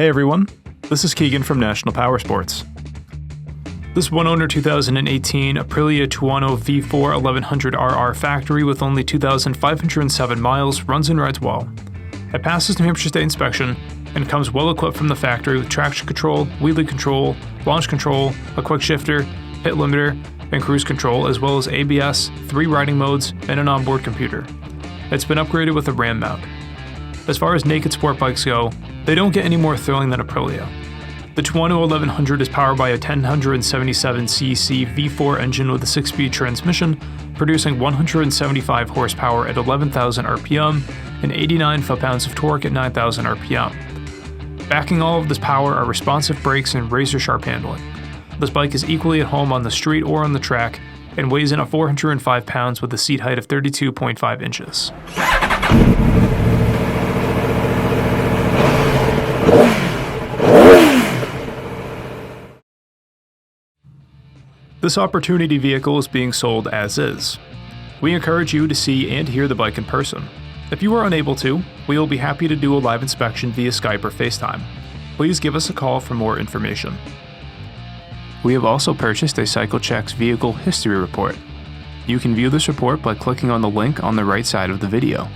Hey everyone, this is Keegan from National Powersports. This one-owner 2018 Aprilia Tuono V4 1100RR factory with only 2,507 miles runs and rides well. It passes New Hampshire State inspection and comes well equipped from the factory with traction control, wheelie control, launch control, a quick shifter, pit limiter, and cruise control, as well as ABS, 3 riding modes, and an onboard computer. It's been upgraded with a RAM mount. As far as naked sport bikes go, they don't get any more thrilling than Aprilia. The Tuono 1100 is powered by a 1077cc V4 engine with a 6-speed transmission, producing 175 horsepower at 11,000 RPM and 89 foot-pounds of torque at 9,000 RPM. Backing all of this power are responsive brakes and razor-sharp handling. This bike is equally at home on the street or on the track and weighs in at 405 pounds with a seat height of 32.5 inches. This opportunity vehicle is being sold as is. We encourage you to see and hear the bike in person. If you are unable to, we will be happy to do a live inspection via Skype or FaceTime. Please give us a call for more information. We have also purchased a CycleCheck's vehicle history report. You can view this report by clicking on the link on the right side of the video.